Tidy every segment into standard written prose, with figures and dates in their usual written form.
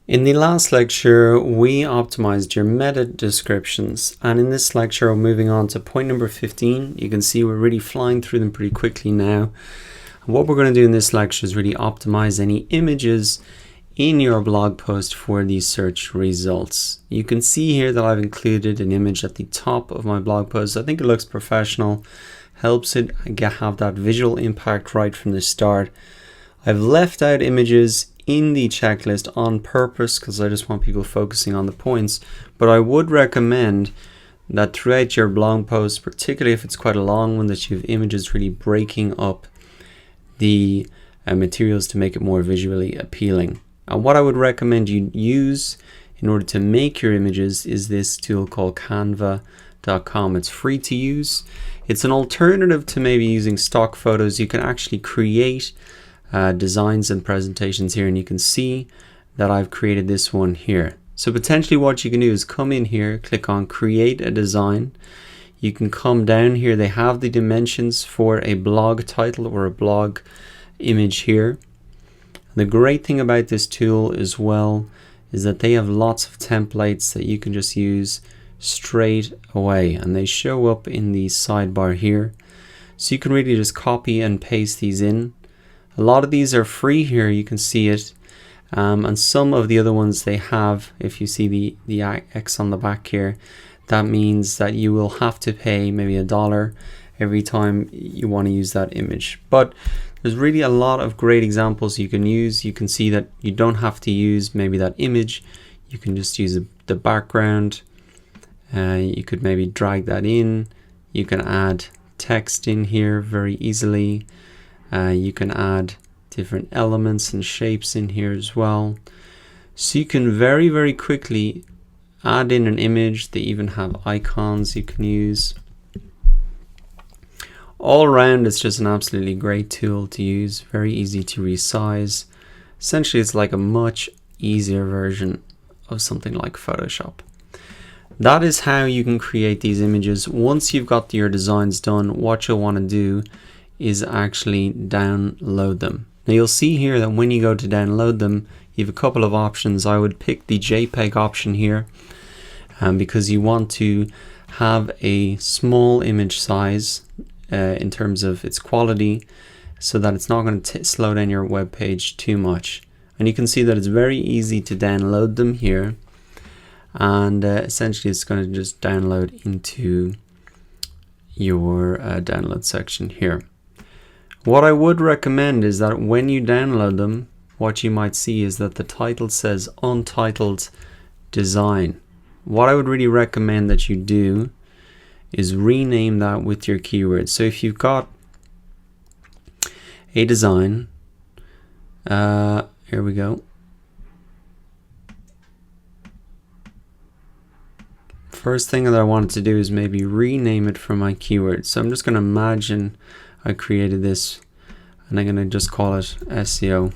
In the last lecture, we optimized your meta descriptions, and in this lecture, we're moving on to point number 15. You can see we're really flying through them pretty quickly now. And what we're going to do in this lecture is really optimize any images in your blog post for these search results. You can see here that I've included an image at the top of my blog post. I think it looks professional, helps it have that visual impact right from the start. I've left out images in the checklist on purpose because I just want people focusing on the points, but I would recommend that throughout your blog post, particularly if it's quite a long one, that you have images really breaking up the materials to make it more visually appealing. And what I would recommend you use in order to make your images is this tool called canva.com. It's free to use. It's an alternative to maybe using stock photos. You can actually create designs and presentations here, and you can see that I've created this one here. So potentially what you can do is come in here, click on create a design. You can come down here, they have the dimensions for a blog title or a blog image here. The great thing about this tool as well is that they have lots of templates that you can just use straight away, and they show up in the sidebar here. So you can really just copy and paste these in. A lot of these are free here, you can see it, and some of the other ones they have, if you see the X on the back here, that means that you will have to pay maybe $1 every time you want to use that image. But there's really a lot of great examples you can use. You can see that you don't have to use maybe that image, you can just use the background. You could maybe drag that in, you can add text in here very easily. You can add different elements and shapes in here as well. So you can very, very quickly add in an image. They even have icons you can use. All around, it's just an absolutely great tool to use. Very easy to resize. Essentially, it's like a much easier version of something like Photoshop. That is how you can create these images. Once you've got your designs done, what you'll want to do is actually download them. Now you'll see here that when you go to download them, you have a couple of options. I would pick the JPEG option here because you want to have a small image size in terms of its quality so that it's not going to slow down your web page too much. And you can see that it's very easy to download them here, and essentially it's going to just download into your download section here. What I would recommend is that when you download them, what you might see is that the title says untitled design. What I would really recommend that you do is rename that with your keywords. So if you've got a design, here we go. First thing that I wanted to do is maybe rename it from my keywords. So I'm just going to imagine I created this, and I'm going to just call it SEO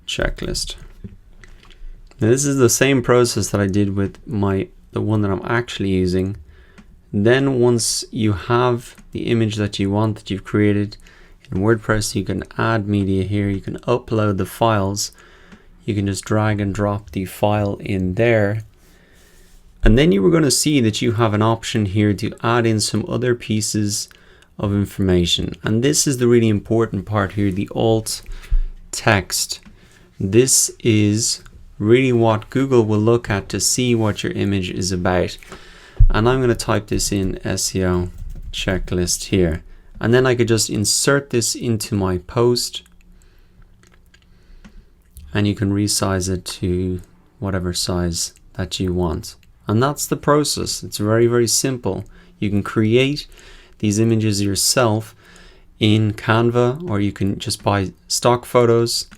checklist. Now this is the same process that I did with the one that I'm actually using. Then once you have the image that you want, that you've created in WordPress, you can add media here, you can upload the files, you can just drag and drop the file in there. And then you were going to see that you have an option here to add in some other pieces of information, and this is the really important part here, the alt text. This is really what Google will look at to see what your image is about. And I'm going to type this in SEO checklist here, and then I could just insert this into my post, and you can resize it to whatever size that you want. And that's the process. It's very, very simple. You can create these images yourself in Canva, or you can just buy stock photos.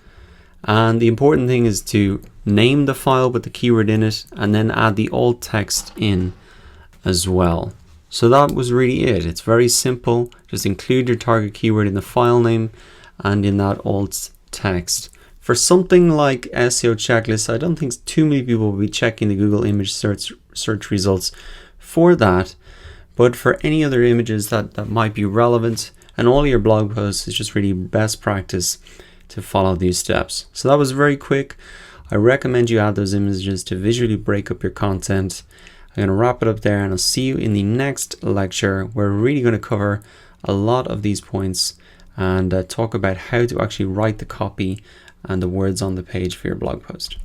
And the important thing is to name the file with the keyword in it, and then add the alt text in as well. So that was really it. It's very simple. Just include your target keyword in the file name and in that alt text. For something like SEO checklist, I don't think too many people will be checking the Google image search results for that. But for any other images that might be relevant, and all your blog posts, is just really best practice to follow these steps. So that was very quick. I recommend you add those images to visually break up your content. I'm going to wrap it up there, and I'll see you in the next lecture. We're really going to cover a lot of these points and talk about how to actually write the copy and the words on the page for your blog post.